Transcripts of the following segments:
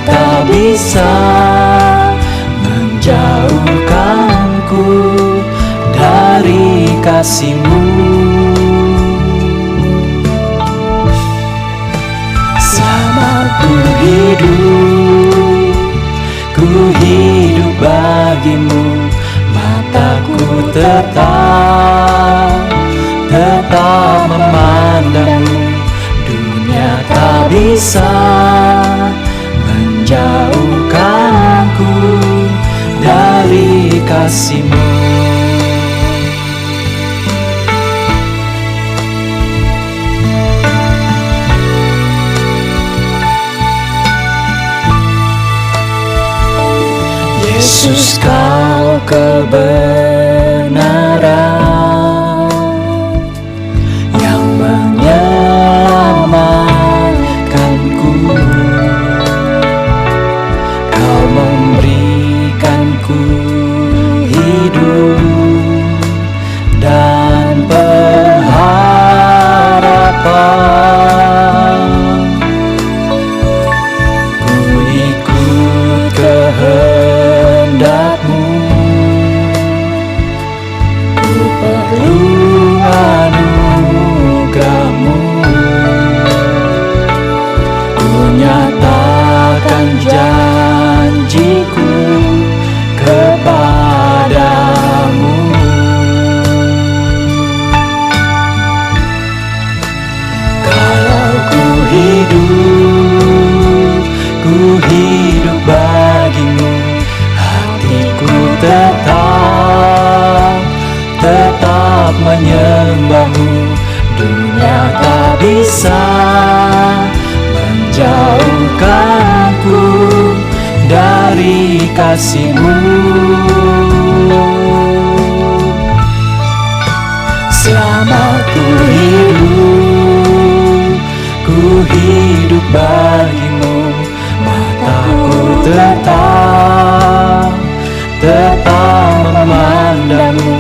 tak bisa menjauhkanku dari kasih-Mu. Selama ku hidup bagi-Mu, mataku tetap memandang-Mu. Dunia tak bisa menjauhkanku dari kasih-Mu. Yesus, Kau kebenaran yang menyelamatkanku. Kau memberikanku hidup dan pengharapan. Ku ikut kehendak-Mu, ku perlu anugerah-Mu. Ku nyatakan janjiku kepadamu. Kalau ku hidup bagi-Mu, hatiku tetap menyembah-Mu. Dunia tak bisa menjauhkanku dari kasih-Mu. Selama ku hidup bagi-Mu, mataku tetap memandang-Mu.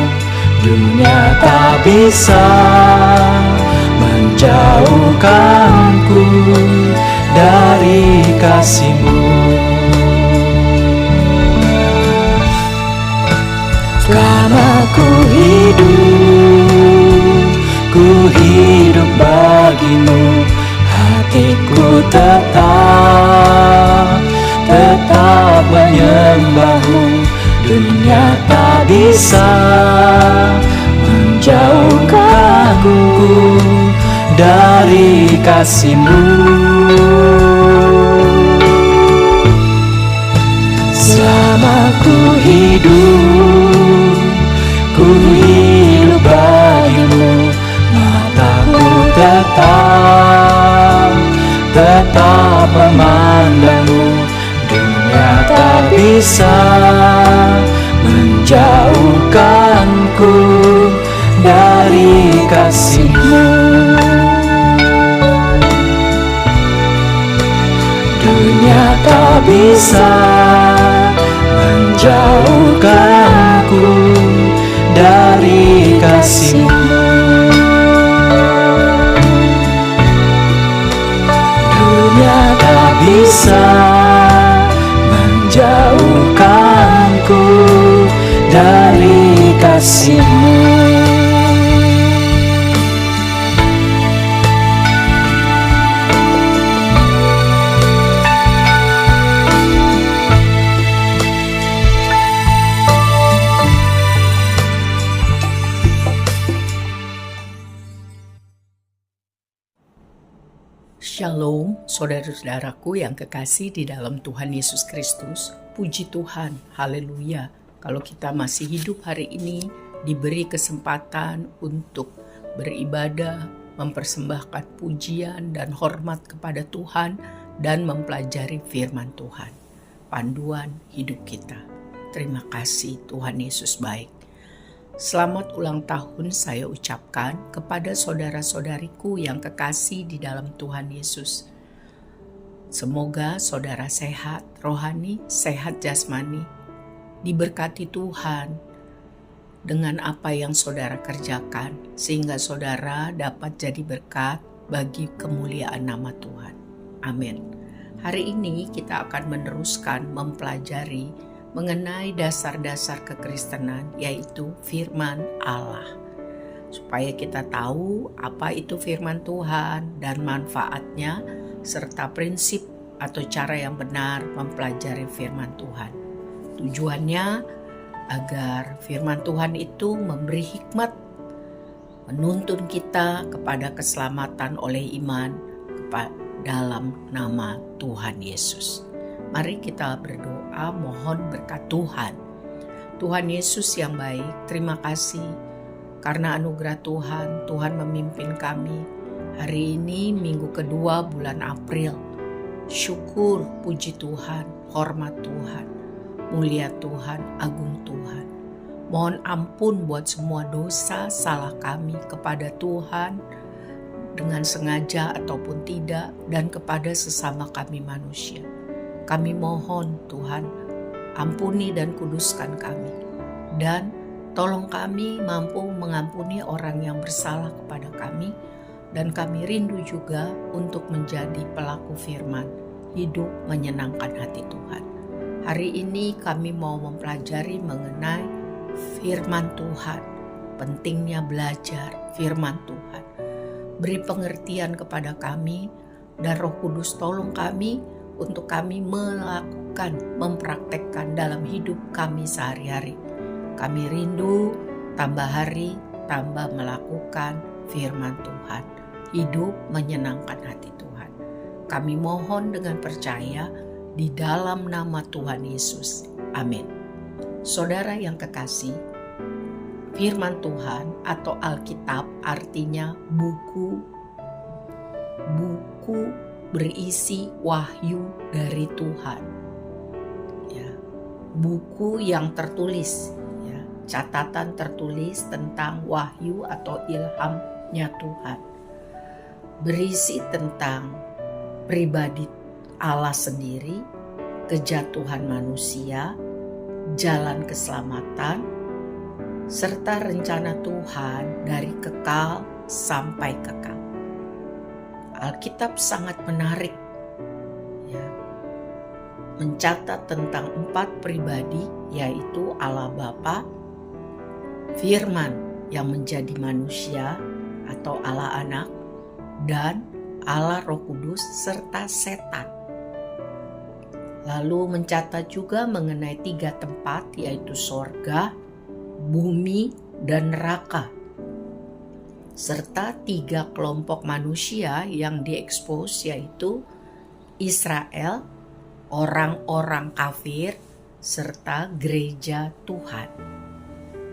Dunia tak bisa menjauhkanku dari kasih-Mu. Selama ku hidup bagi-Mu, hatiku tetap menyembah-Mu. Dunia tak bisa menjauhkanku dari kasih-Mu. Selama ku hidup bagi-Mu, mataku tetap memandang-Mu. Dunia tak bisa menjauhkanku dari kasih-Mu. Dunia tak bisa menjauhkanku dari kasih-Mu. Dunia tak bisa menjauhkanku dari kasih-Mu. Shalom, saudara-saudaraku yang kekasih di dalam Tuhan Yesus Kristus. Puji Tuhan, haleluya. Kalau kita masih hidup hari ini, diberi kesempatan untuk beribadah, mempersembahkan pujian dan hormat kepada Tuhan, dan mempelajari firman Tuhan, panduan hidup kita. Terima kasih, Tuhan Yesus baik. Selamat ulang tahun saya ucapkan kepada saudara-saudariku yang kekasih di dalam Tuhan Yesus. Semoga saudara sehat rohani, sehat jasmani, diberkati Tuhan dengan apa yang saudara kerjakan, sehingga saudara dapat jadi berkat bagi kemuliaan nama Tuhan. Amin. Hari ini kita akan meneruskan mempelajari mengenai dasar-dasar kekristenan, yaitu firman Allah. Supaya kita tahu apa itu firman Tuhan dan manfaatnya, serta prinsip atau cara yang benar mempelajari firman Tuhan. Tujuannya agar firman Tuhan itu memberi hikmat, menuntun kita kepada keselamatan oleh iman dalam nama Tuhan Yesus. Mari kita berdoa mohon berkat Tuhan. Tuhan Yesus yang baik, terima kasih karena anugerah Tuhan, Tuhan memimpin kami. Hari ini minggu kedua bulan April. Syukur, puji Tuhan, hormat Tuhan, mulia Tuhan, agung Tuhan. Mohon ampun buat semua dosa salah kami kepada Tuhan dengan sengaja ataupun tidak, dan kepada sesama kami manusia. Kami mohon Tuhan, ampuni dan kuduskan kami, dan tolong kami mampu mengampuni orang yang bersalah kepada kami, dan kami rindu juga untuk menjadi pelaku firman, hidup menyenangkan hati Tuhan. Hari ini kami mau mempelajari mengenai firman Tuhan, pentingnya belajar firman Tuhan. Beri pengertian kepada kami, dan Roh Kudus tolong kami untuk kami melakukan, mempraktekkan dalam hidup kami sehari-hari. Kami rindu tambah hari, tambah melakukan firman Tuhan, hidup menyenangkan hati Tuhan. Kami mohon dengan percaya di dalam nama Tuhan Yesus. Amin. Saudara yang kekasih, firman Tuhan atau Alkitab artinya buku berisi wahyu dari Tuhan. Ya, buku yang tertulis, ya, catatan tertulis tentang wahyu atau ilhamnya Tuhan. Berisi tentang pribadi Allah sendiri, kejatuhan manusia, jalan keselamatan, serta rencana Tuhan dari kekal sampai kekal. Alkitab sangat menarik, ya, mencatat tentang 4 pribadi, yaitu Allah Bapa, Firman yang menjadi manusia atau Allah Anak, dan Allah Roh Kudus serta setan. Lalu mencatat juga mengenai 3 tempat, yaitu sorga, bumi, dan neraka, serta 3 kelompok manusia yang diekspos, yaitu Israel, orang-orang kafir, serta gereja Tuhan.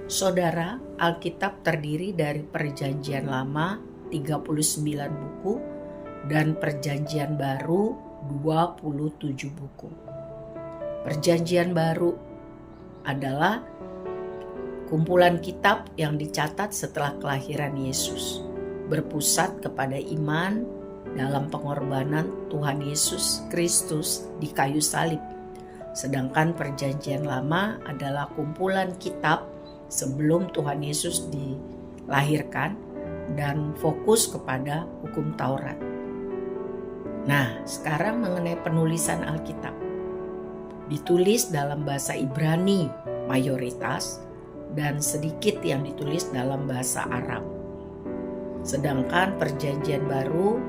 Saudara, Alkitab terdiri dari Perjanjian Lama 39 buku dan Perjanjian Baru 27 buku. Perjanjian Baru adalah kumpulan kitab yang dicatat setelah kelahiran Yesus, berpusat kepada iman dalam pengorbanan Tuhan Yesus Kristus di kayu salib. Sedangkan Perjanjian Lama adalah kumpulan kitab sebelum Tuhan Yesus dilahirkan dan fokus kepada hukum Taurat. Nah, sekarang mengenai penulisan Alkitab. Ditulis dalam bahasa Ibrani mayoritas, dan sedikit yang ditulis dalam bahasa Arab. Sedangkan Perjanjian Baru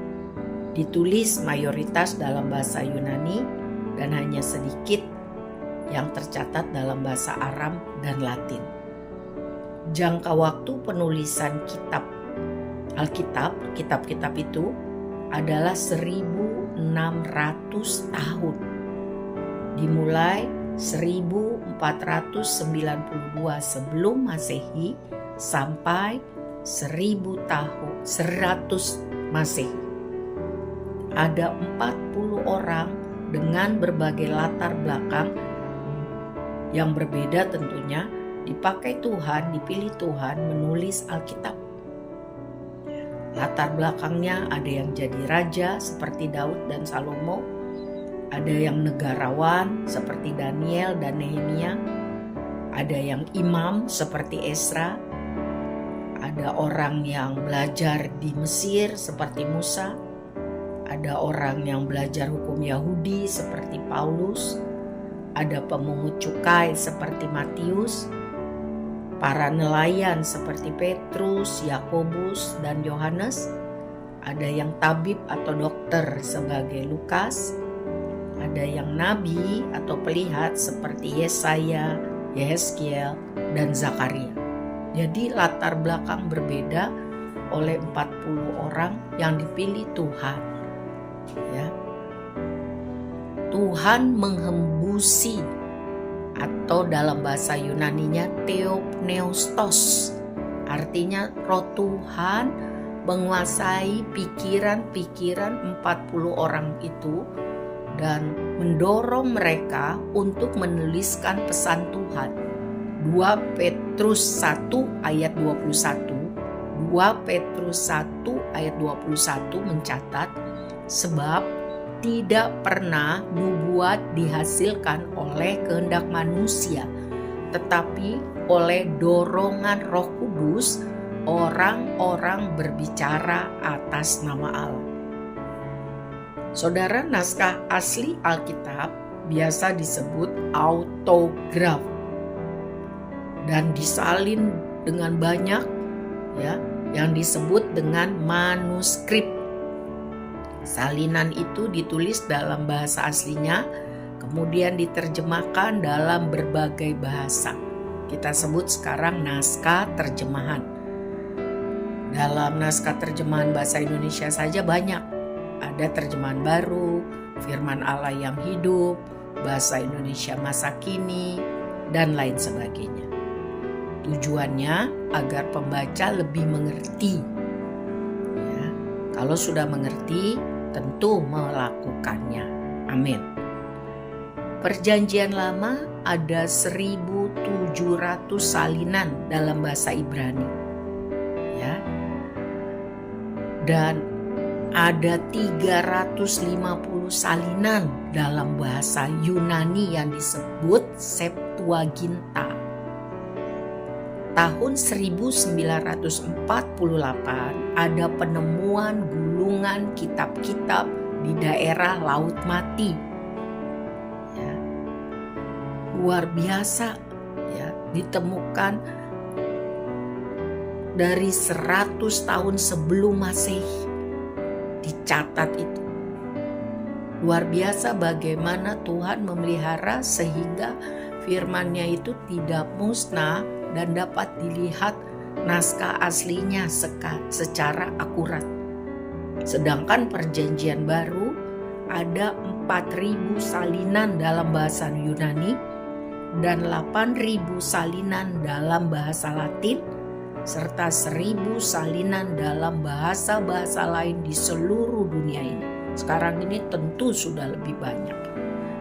ditulis mayoritas dalam bahasa Yunani dan hanya sedikit yang tercatat dalam bahasa Aram dan Latin. Jangka waktu penulisan Alkitab, kitab-kitab itu adalah 1600 tahun. Dimulai 1492 sebelum Masehi sampai 1100 Masehi. Ada 40 orang dengan berbagai latar belakang yang berbeda tentunya dipakai Tuhan, dipilih Tuhan menulis Alkitab. Latar belakangnya ada yang jadi raja seperti Daud dan Salomo, ada yang negarawan seperti Daniel dan Nehemia, ada yang imam seperti Esra, ada orang yang belajar di Mesir seperti Musa, Ada orang yang belajar hukum Yahudi seperti Paulus, ada pemungut cukai seperti Matius, para nelayan seperti Petrus, Yakobus, dan Yohanes, ada yang tabib atau dokter sebagai Lukas, ada yang nabi atau pelihat seperti Yesaya, Yehezkiel, dan Zakaria. Jadi latar belakang berbeda oleh 40 orang yang dipilih Tuhan. Ya. Tuhan menghembusi, atau dalam bahasa Yunaninya theopneustos, artinya roh Tuhan menguasai pikiran-pikiran 40 orang itu dan mendorong mereka untuk menuliskan pesan Tuhan. 2 Petrus 1 ayat 21, 2 Petrus 1 ayat 21 mencatat, sebab tidak pernah nubuat dihasilkan oleh kehendak manusia, tetapi oleh dorongan Roh Kudus orang-orang berbicara atas nama Allah. Saudara, naskah asli Alkitab biasa disebut autograf dan disalin dengan banyak, ya, yang disebut dengan manuskrip. Salinan itu ditulis dalam bahasa aslinya, kemudian diterjemahkan dalam berbagai bahasa. Kita sebut sekarang naskah terjemahan. Dalam naskah terjemahan bahasa Indonesia saja banyak. Ada terjemahan baru, firman Allah yang hidup, bahasa Indonesia masa kini, dan lain sebagainya. Tujuannya agar pembaca lebih mengerti. Ya, kalau sudah mengerti, tentu melakukannya. Amin. Perjanjian Lama ada 1.700 salinan dalam bahasa Ibrani. Ya. Dan ada 350 salinan dalam bahasa Yunani yang disebut Septuaginta. Tahun 1948 ada penemuan gulungan kitab-kitab di daerah Laut Mati. Ya. Luar biasa, ya, ditemukan dari 100 tahun sebelum Masehi. Dicatat itu. Luar biasa bagaimana Tuhan memelihara sehingga firman-Nya itu tidak musnah dan dapat dilihat naskah aslinya secara akurat. Sedangkan perjanjian baru ada 4.000 salinan dalam bahasa Yunani dan 8.000 salinan dalam bahasa Latin serta 1.000 salinan dalam bahasa-bahasa lain di seluruh dunia ini. Sekarang ini tentu sudah lebih banyak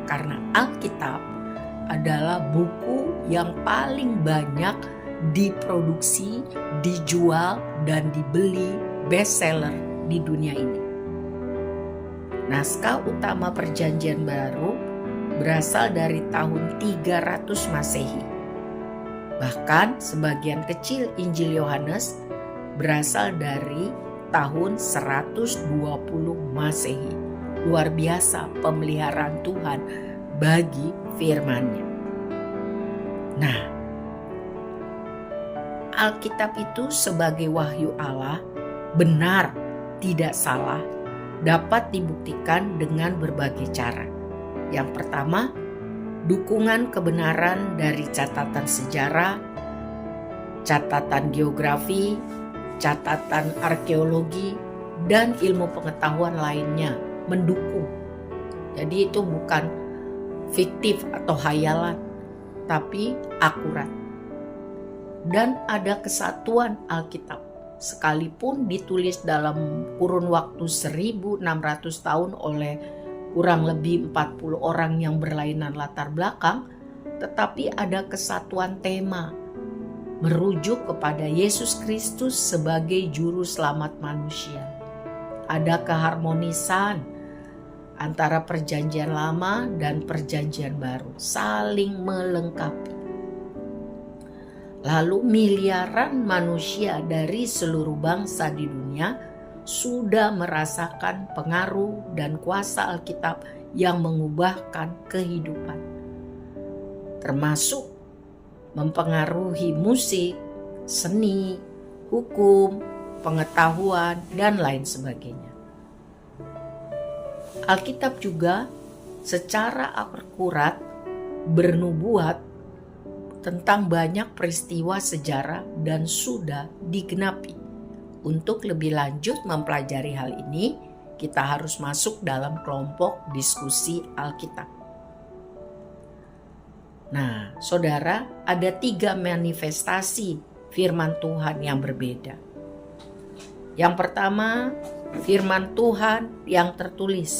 karena Alkitab adalah buku yang paling banyak diproduksi, dijual, dan dibeli bestseller di dunia ini. Naskah utama perjanjian baru berasal dari tahun 300 Masehi. Bahkan sebagian kecil Injil Yohanes berasal dari tahun 120 Masehi. Luar biasa pemeliharaan Tuhan bagi firman-Nya. Nah, Alkitab itu sebagai wahyu Allah benar, tidak salah, dapat dibuktikan dengan berbagai cara. Yang pertama, dukungan kebenaran dari catatan sejarah, catatan geografi, catatan arkeologi, dan ilmu pengetahuan lainnya mendukung. Jadi itu bukan fiktif atau hayalan, tapi akurat. Dan ada kesatuan Alkitab, sekalipun ditulis dalam kurun waktu 1.600 tahun oleh kurang lebih 40 orang yang berlainan latar belakang, tetapi ada kesatuan tema, merujuk kepada Yesus Kristus sebagai juru selamat manusia. Ada keharmonisan antara perjanjian lama dan perjanjian baru, saling melengkapi. Lalu miliaran manusia dari seluruh bangsa di dunia sudah merasakan pengaruh dan kuasa Alkitab yang mengubahkan kehidupan, termasuk mempengaruhi musik, seni, hukum, pengetahuan, dan lain sebagainya. Alkitab juga secara akurat bernubuat tentang banyak peristiwa sejarah dan sudah digenapi. Untuk lebih lanjut mempelajari hal ini, kita harus masuk dalam kelompok diskusi Alkitab. Nah, saudara, ada 3 manifestasi firman Tuhan yang berbeda. Yang pertama, firman Tuhan yang tertulis,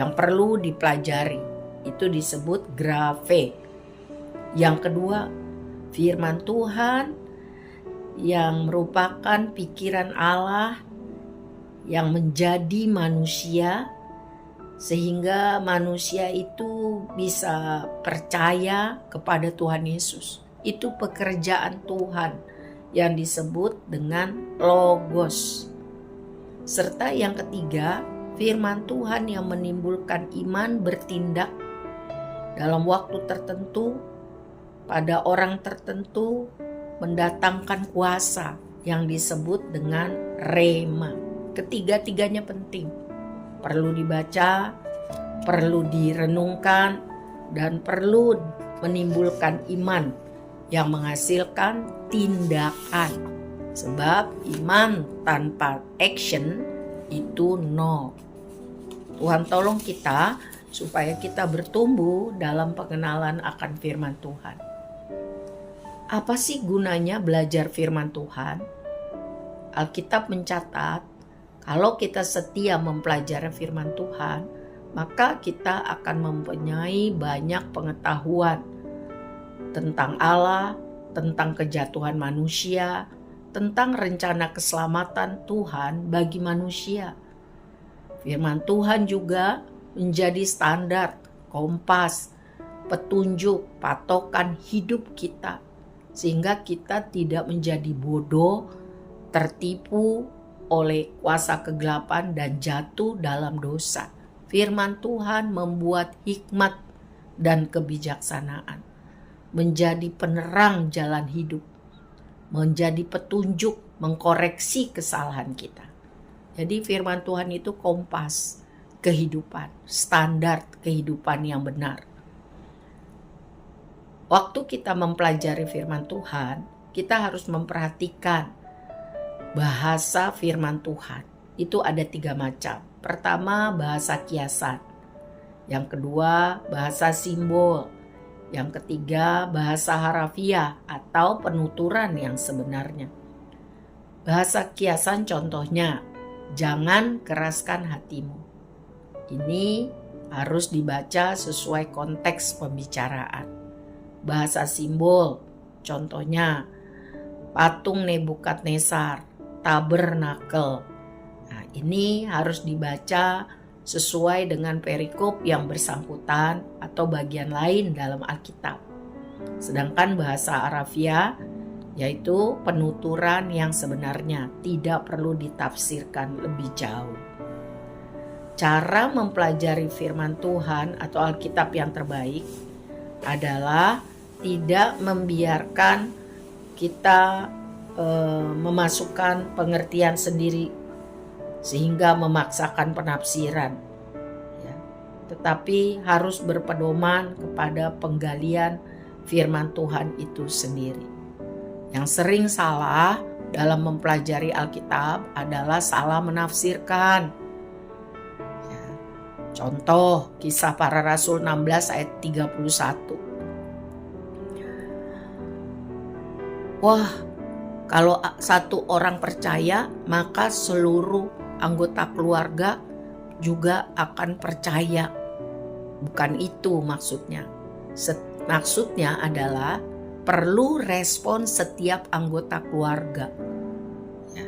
yang perlu dipelajari. Itu disebut graphe. Yang kedua, firman Tuhan yang merupakan pikiran Allah yang menjadi manusia, sehingga manusia itu bisa percaya kepada Tuhan Yesus. Itu pekerjaan Tuhan yang disebut dengan logos. Serta yang ketiga, firman Tuhan yang menimbulkan iman bertindak dalam waktu tertentu, pada orang tertentu, mendatangkan kuasa yang disebut dengan rema. Ketiga-tiganya penting. Perlu dibaca, perlu direnungkan, dan perlu menimbulkan iman yang menghasilkan tindakan. Sebab iman tanpa action itu nol. Tuhan tolong kita supaya kita bertumbuh dalam pengenalan akan firman Tuhan. Apa sih gunanya belajar firman Tuhan? Alkitab mencatat, kalau kita setia mempelajari firman Tuhan, maka kita akan mempunyai banyak pengetahuan tentang Allah, tentang kejatuhan manusia, tentang rencana keselamatan Tuhan bagi manusia. Firman Tuhan juga menjadi standar, kompas, petunjuk, patokan hidup kita, sehingga kita tidak menjadi bodoh, tertipu oleh kuasa kegelapan dan jatuh dalam dosa. Firman Tuhan membuat hikmat dan kebijaksanaan, menjadi penerang jalan hidup, menjadi petunjuk, mengkoreksi kesalahan kita. Jadi firman Tuhan itu kompas kehidupan, standar kehidupan yang benar. Waktu kita mempelajari firman Tuhan, kita harus memperhatikan bahasa firman Tuhan. Itu ada 3 macam. Pertama, bahasa kiasan. Yang kedua, bahasa simbol. Yang ketiga, bahasa harafiah atau penuturan yang sebenarnya. Bahasa kiasan contohnya, jangan keraskan hatimu. Ini harus dibaca sesuai konteks pembicaraan. Bahasa simbol, contohnya patung Nebukadnezar, tabernakel. Nah, ini harus dibaca sesuai dengan perikop yang bersangkutan atau bagian lain dalam Alkitab. Sedangkan bahasa harafiah yaitu penuturan yang sebenarnya, tidak perlu ditafsirkan lebih jauh. Cara mempelajari firman Tuhan atau Alkitab yang terbaik adalah tidak membiarkan kita memasukkan pengertian sendiri sehingga memaksakan penafsiran, ya. Tetapi harus berpedoman kepada penggalian firman Tuhan itu sendiri. Yang sering salah dalam mempelajari Alkitab adalah salah menafsirkan, ya. Contoh Kisah Para Rasul 16 ayat 31. Wah, kalau satu orang percaya, maka seluruh anggota keluarga juga akan percaya. Bukan itu maksudnya. Maksudnya adalah perlu respon setiap anggota keluarga, ya.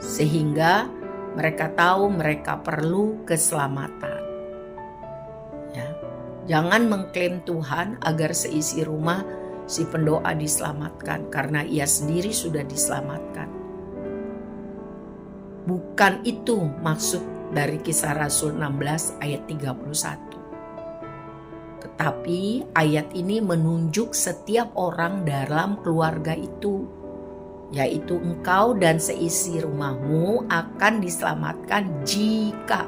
Sehingga mereka tahu mereka perlu keselamatan, ya. Jangan mengklaim Tuhan agar seisi rumah si pendoa diselamatkan karena ia sendiri sudah diselamatkan. Bukan itu maksud dari Kisah Rasul 16 ayat 31. Tetapi ayat ini menunjuk setiap orang dalam keluarga itu, yaitu engkau dan seisi rumahmu akan diselamatkan jika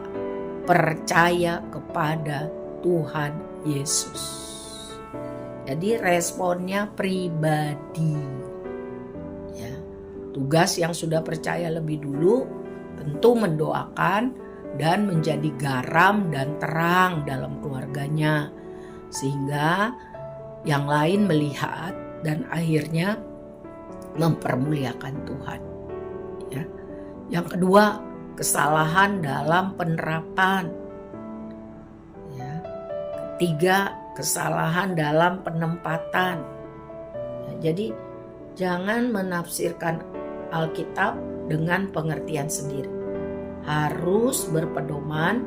percaya kepada Tuhan Yesus. Jadi responnya pribadi. Ya, tugas yang sudah percaya lebih dulu tentu mendoakan dan menjadi garam dan terang dalam keluarganya, sehingga yang lain melihat dan akhirnya mempermuliakan Tuhan. Ya. Yang kedua, kesalahan dalam penerapan. Ya. Ketiga, kesalahan dalam penempatan. Ya, jadi jangan menafsirkan Alkitab dengan pengertian sendiri. Harus berpedoman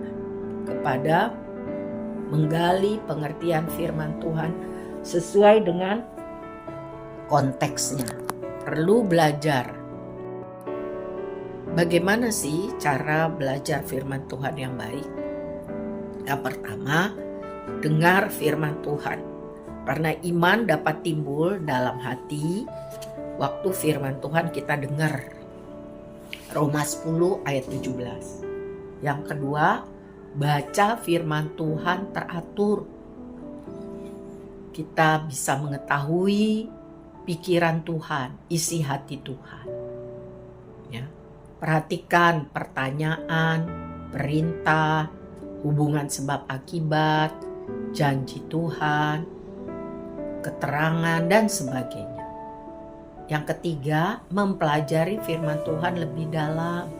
kepada menggali pengertian firman Tuhan sesuai dengan konteksnya. Perlu belajar. Bagaimana sih cara belajar firman Tuhan yang baik? Yang pertama, dengar firman Tuhan. Karena iman dapat timbul dalam hati waktu firman Tuhan kita dengar. Roma 10 ayat 17. Yang kedua, baca firman Tuhan teratur. Kita bisa mengetahui pikiran Tuhan, isi hati Tuhan. Ya. Perhatikan pertanyaan, perintah, hubungan sebab akibat, janji Tuhan, keterangan, dan sebagainya. Yang ketiga, mempelajari firman Tuhan lebih dalam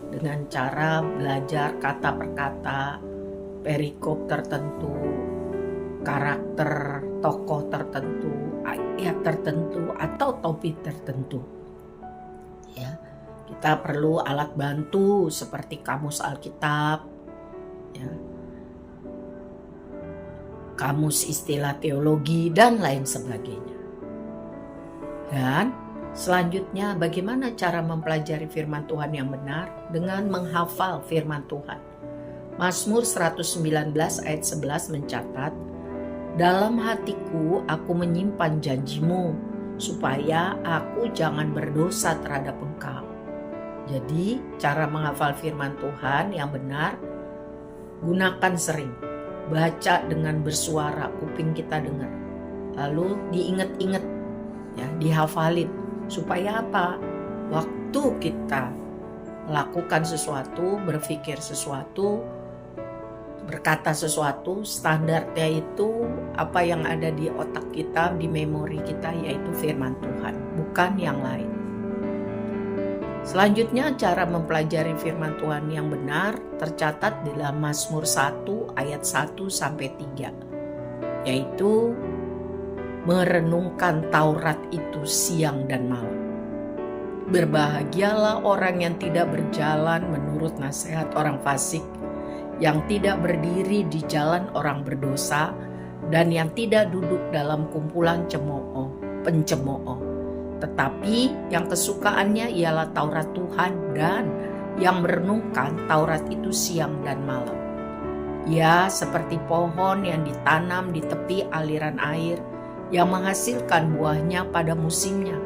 dengan cara belajar kata per kata, perikop tertentu, karakter tokoh tertentu, ayat tertentu, atau topik tertentu. Ya, kita perlu alat bantu seperti kamus Alkitab, ya, kamus istilah teologi, dan lain sebagainya. Dan selanjutnya, bagaimana cara mempelajari firman Tuhan yang benar? Dengan menghafal firman Tuhan. Mazmur 119 ayat 11 mencatat, dalam hatiku aku menyimpan janjimu, supaya aku jangan berdosa terhadap engkau. Jadi cara menghafal firman Tuhan yang benar, gunakan sering. Baca dengan bersuara, kuping kita dengar. Lalu diingat-ingat, ya, dihafalin. Supaya apa? Waktu kita melakukan sesuatu, berpikir sesuatu, berkata sesuatu, standarnya itu apa yang ada di otak kita, di memori kita, yaitu firman Tuhan, bukan yang lain. Selanjutnya, cara mempelajari firman Tuhan yang benar tercatat di dalam Mazmur 1 ayat 1-3, yaitu merenungkan Taurat itu siang dan malam. Berbahagialah orang yang tidak berjalan menurut nasihat orang fasik, yang tidak berdiri di jalan orang berdosa, dan yang tidak duduk dalam kumpulan pencemooh. Tetapi yang kesukaannya ialah Taurat Tuhan, dan yang merenungkan Taurat itu siang dan malam. Ia seperti pohon yang ditanam di tepi aliran air, yang menghasilkan buahnya pada musimnya,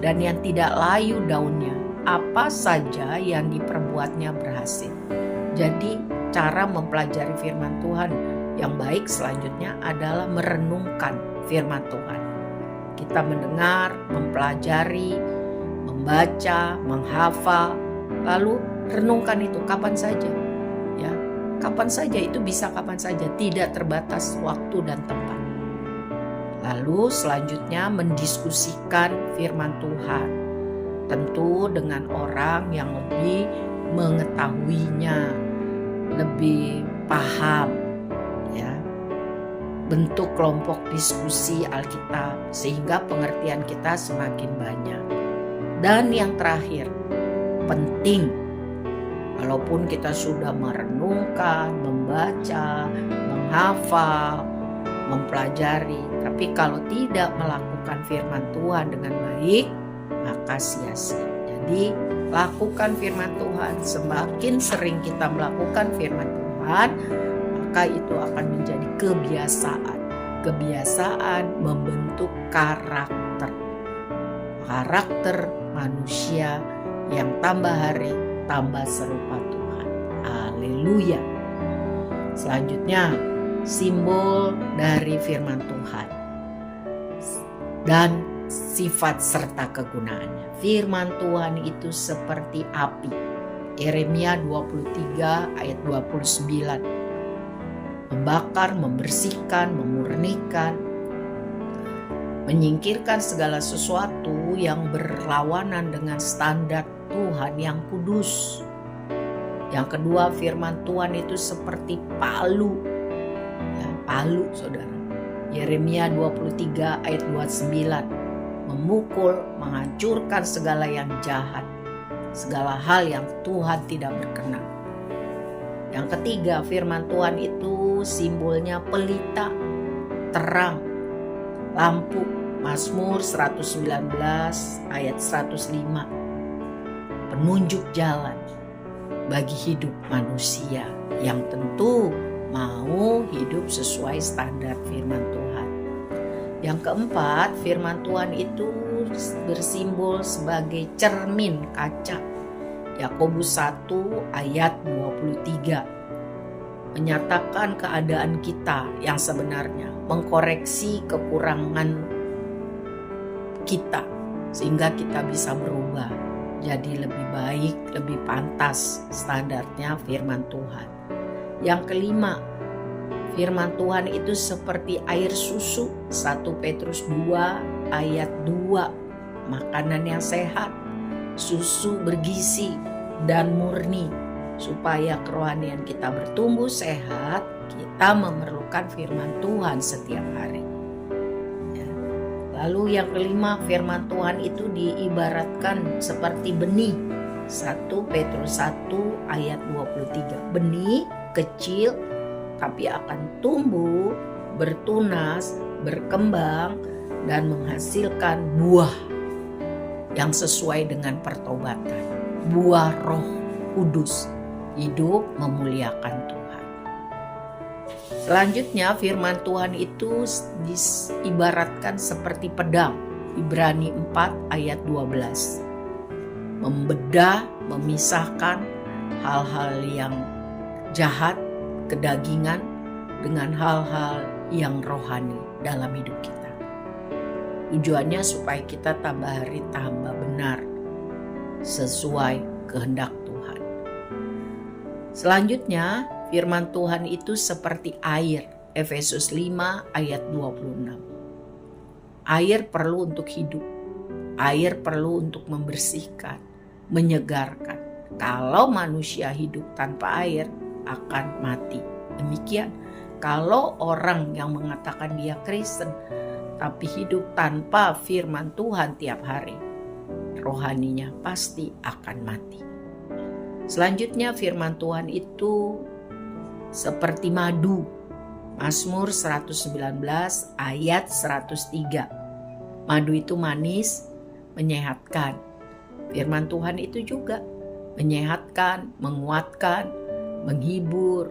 dan yang tidak layu daunnya. Apa saja yang diperbuatnya berhasil. Jadi cara mempelajari firman Tuhan yang baik selanjutnya adalah merenungkan firman Tuhan. Kita mendengar, mempelajari, membaca, menghafal, lalu renungkan itu kapan saja. Ya, kapan saja, itu bisa kapan saja, tidak terbatas waktu dan tempat. Lalu selanjutnya mendiskusikan firman Tuhan, tentu dengan orang yang lebih mengetahuinya, lebih paham, ya. Bentuk kelompok diskusi Alkitab sehingga pengertian kita semakin banyak. Dan yang terakhir, penting, walaupun kita sudah merenungkan, membaca, menghafal, mempelajari, tapi kalau tidak melakukan firman Tuhan dengan baik, maka sia-sia. Jadi lakukan firman Tuhan. Semakin sering kita melakukan firman Tuhan, maka itu akan menjadi kebiasaan. Kebiasaan membentuk karakter manusia yang tambah hari tambah serupa Tuhan. Haleluya. Selanjutnya, simbol dari firman Tuhan dan sifat serta kegunaannya. Firman Tuhan itu seperti api. Yeremia 23 ayat 29. Membakar, membersihkan, memurnikan, menyingkirkan segala sesuatu yang berlawanan dengan standar Tuhan yang kudus. Yang kedua, firman Tuhan itu seperti palu. Ya, palu, saudara. Yeremia 23 ayat 29. Memukul, menghancurkan segala yang jahat, segala hal yang Tuhan tidak berkenan. Yang ketiga, firman Tuhan itu simbolnya pelita, terang, lampu. Mazmur 119 ayat 105. Penunjuk jalan bagi hidup manusia yang tentu mau hidup sesuai standar firman Tuhan. Yang keempat, firman Tuhan itu bersimbol sebagai cermin kaca. Yakobus 1 ayat 23 menyatakan keadaan kita yang sebenarnya, mengkoreksi kekurangan kita sehingga kita bisa berubah jadi lebih baik, lebih pantas standarnya firman Tuhan. Yang kelima, firman Tuhan itu seperti air susu. 1 Petrus 2 ayat 2. Makanan yang sehat, susu bergizi dan murni. Supaya kerohanian kita bertumbuh sehat, kita memerlukan firman Tuhan setiap hari. Ya. Lalu yang kelima, firman Tuhan itu diibaratkan seperti benih. 1 Petrus 1 ayat 23. Benih kecil tapi akan tumbuh, bertunas, berkembang, dan menghasilkan buah yang sesuai dengan pertobatan. Buah Roh Kudus, hidup memuliakan Tuhan. Selanjutnya, firman Tuhan itu diibaratkan seperti pedang. Ibrani 4 ayat 12. Membedah, memisahkan hal-hal yang jahat, kedagingan, dengan hal-hal yang rohani dalam hidup kita. Tujuannya supaya kita tambah hari tambah benar sesuai kehendak Tuhan. Selanjutnya, firman Tuhan itu seperti air. Efesus 5 ayat 26. Air perlu untuk hidup. Air perlu untuk membersihkan, menyegarkan. Kalau manusia hidup tanpa air akan mati. Demikian kalau orang yang mengatakan dia Kristen tapi hidup tanpa firman Tuhan tiap hari, rohaninya pasti akan mati. Selanjutnya, firman Tuhan itu seperti madu. Mazmur 119 ayat 103. Madu itu manis, menyehatkan. Firman Tuhan itu juga menyehatkan, menguatkan, menghibur,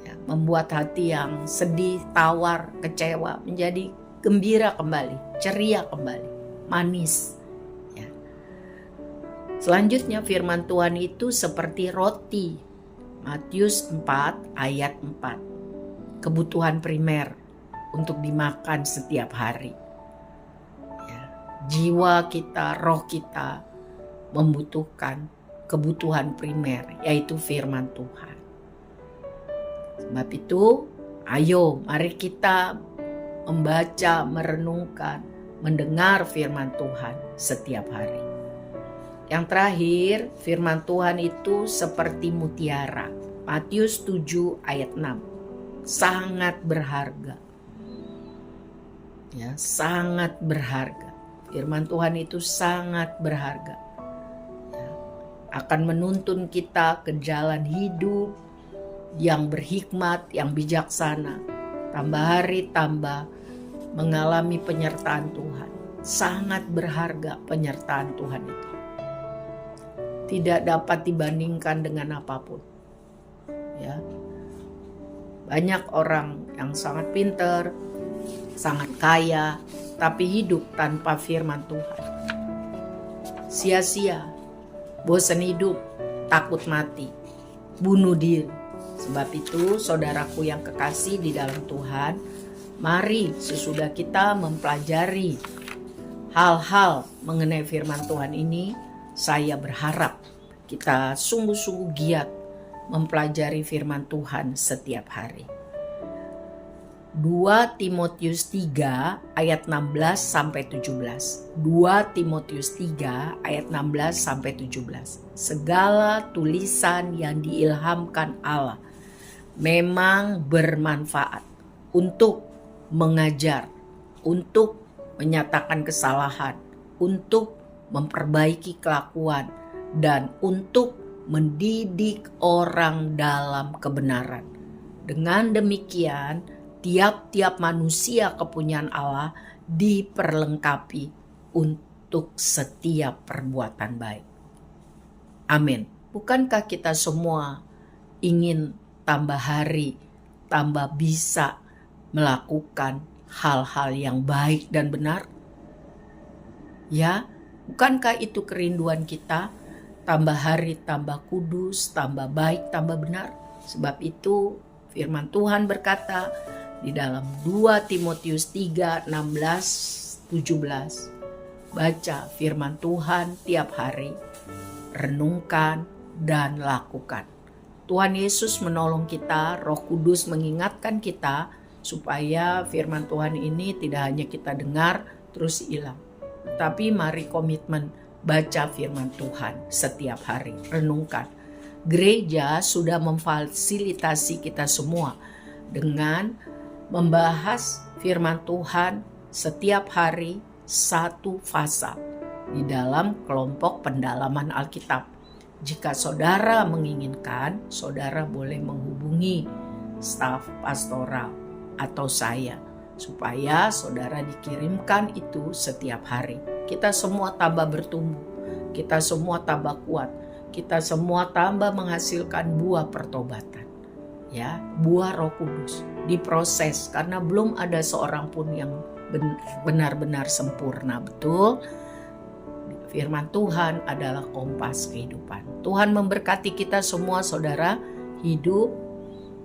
ya, membuat hati yang sedih, tawar, kecewa menjadi gembira kembali, ceria kembali, manis. Ya. Selanjutnya, firman Tuhan itu seperti roti. Matius 4 ayat 4. Kebutuhan primer untuk dimakan setiap hari. Ya. Jiwa kita, roh kita membutuhkan kebutuhan primer, yaitu firman Tuhan. Sebab itu, ayo mari kita membaca, merenungkan, mendengar firman Tuhan setiap hari. Yang terakhir, firman Tuhan itu seperti mutiara. Matius 7 ayat 6. Sangat berharga. Ya, sangat berharga. Firman Tuhan itu sangat berharga. Ya, akan menuntun kita ke jalan hidup yang berhikmat, yang bijaksana. Tambah hari tambah mengalami penyertaan Tuhan. Sangat berharga penyertaan Tuhan itu. tidak dapat dibandingkan dengan apapun. Ya. Banyak orang yang sangat pintar, sangat kaya, tapi hidup tanpa firman Tuhan. Sia-sia, bosan hidup, takut mati, bunuh diri. Sebab itu, saudaraku yang kekasih di dalam Tuhan, mari sesudah kita mempelajari hal-hal mengenai firman Tuhan ini, saya berharap kita sungguh-sungguh giat mempelajari firman Tuhan setiap hari. 2 Timotius 3 ayat 16 sampai 17. 2 Timotius 3 ayat 16 sampai 17. Segala tulisan yang diilhamkan Allah memang bermanfaat untuk mengajar, untuk menyatakan kesalahan, untuk memperbaiki kelakuan, dan untuk mendidik orang dalam kebenaran. Dengan demikian, tiap-tiap manusia kepunyaan Allah diperlengkapi untuk setiap perbuatan baik. Amin. Bukankah kita semua ingin tambah hari, tambah bisa melakukan hal-hal yang baik dan benar? Ya, bukankah itu kerinduan kita? Tambah hari, tambah kudus, tambah baik, tambah benar. Sebab itu firman Tuhan berkata di dalam 2 Timotius 3, 16, 17. Baca firman Tuhan tiap hari, renungkan dan lakukan. Tuhan Yesus menolong kita, Roh Kudus mengingatkan kita supaya firman Tuhan ini tidak hanya kita dengar terus hilang. Tapi mari komitmen baca firman Tuhan setiap hari, renungkan. Gereja sudah memfasilitasi kita semua dengan membahas firman Tuhan setiap hari satu fasa di dalam kelompok pendalaman Alkitab. Jika saudara menginginkan, saudara boleh menghubungi staf pastoral atau saya supaya saudara dikirimkan itu setiap hari. Kita semua tambah bertumbuh, kita semua tambah kuat, kita semua tambah menghasilkan buah pertobatan. Ya, buah Roh Kudus diproses karena belum ada seorang pun yang benar-benar sempurna. Betul? Firman Tuhan adalah kompas kehidupan. Tuhan memberkati kita semua saudara hidup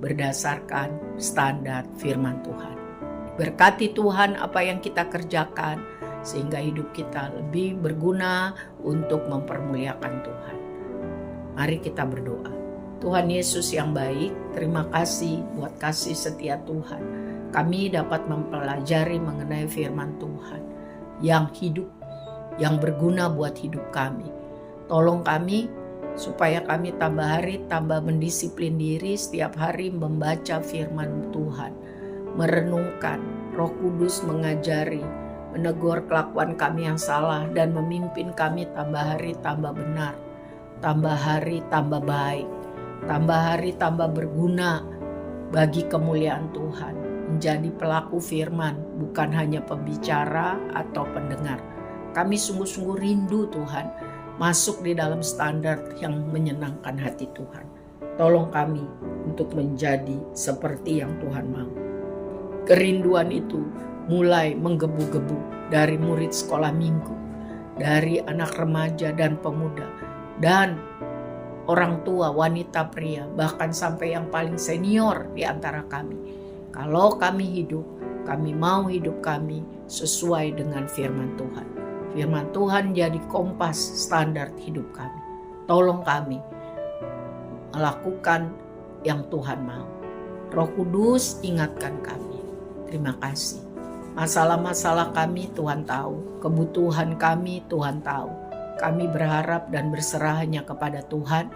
berdasarkan standar firman Tuhan. Berkati Tuhan apa yang kita kerjakan sehingga hidup kita lebih berguna untuk mempermuliakan Tuhan. Mari kita berdoa. Tuhan Yesus yang baik, terima kasih buat kasih setia Tuhan. Kami dapat mempelajari mengenai firman Tuhan yang hidup, yang berguna buat hidup kami. Tolong kami supaya kami tambah hari, tambah mendisiplin diri setiap hari membaca firman Tuhan. Merenungkan, Roh Kudus mengajari, menegur kelakuan kami yang salah dan memimpin kami tambah hari tambah benar, tambah hari tambah baik, tambah hari tambah berguna bagi kemuliaan Tuhan, menjadi pelaku firman, bukan hanya pembicara atau pendengar. Kami sungguh-sungguh rindu Tuhan masuk di dalam standar yang menyenangkan hati Tuhan. Tolong kami untuk menjadi seperti yang Tuhan mau. Kerinduan itu mulai menggebu-gebu dari murid sekolah minggu, dari anak remaja dan pemuda, dan orang tua, wanita, pria, bahkan sampai yang paling senior di antara kami. Kalau kami hidup, kami mau hidup kami sesuai dengan firman Tuhan. Firman Tuhan jadi kompas standar hidup kami. Tolong kami melakukan yang Tuhan mau. Roh Kudus ingatkan kami. Terima kasih. Masalah-masalah kami Tuhan tahu, kebutuhan kami Tuhan tahu. Kami berharap dan berserah hanya kepada Tuhan.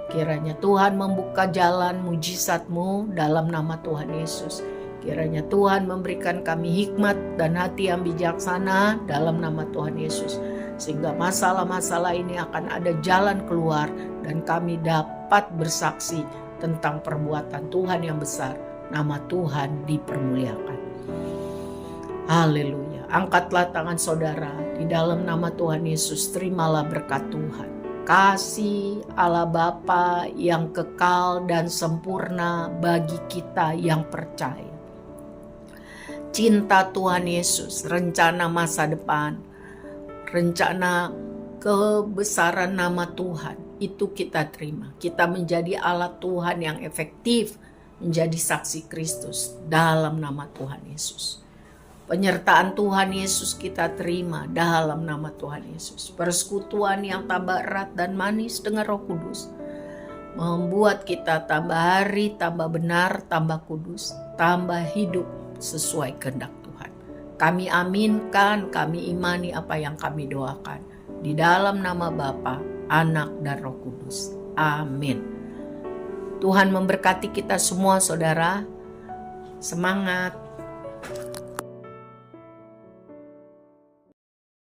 Kiranya Tuhan membuka jalan mujizat-Mu dalam nama Tuhan Yesus. Kiranya Tuhan memberikan kami hikmat dan hati yang bijaksana dalam nama Tuhan Yesus. Sehingga masalah-masalah ini akan ada jalan keluar dan kami dapat bersaksi tentang perbuatan Tuhan yang besar. Nama Tuhan dipermuliakan. Haleluya. Angkatlah tangan saudara di dalam nama Tuhan Yesus. Terimalah berkat Tuhan. kasih Allah Bapa yang kekal dan sempurna bagi kita yang percaya. Cinta Tuhan Yesus, rencana masa depan, rencana kebesaran nama Tuhan, itu kita terima. Kita menjadi alat Tuhan yang efektif, menjadi saksi Kristus dalam nama Tuhan Yesus. Penyertaan Tuhan Yesus kita terima dalam nama Tuhan Yesus. Persekutuan yang tambah erat dan manis dengan Roh Kudus membuat kita tambah hari, tambah benar, tambah kudus, tambah hidup sesuai kehendak Tuhan. Kami aminkan, kami imani apa yang kami doakan. Di dalam nama Bapa, Anak, dan Roh Kudus. Amin. Tuhan memberkati kita semua, saudara. Semangat.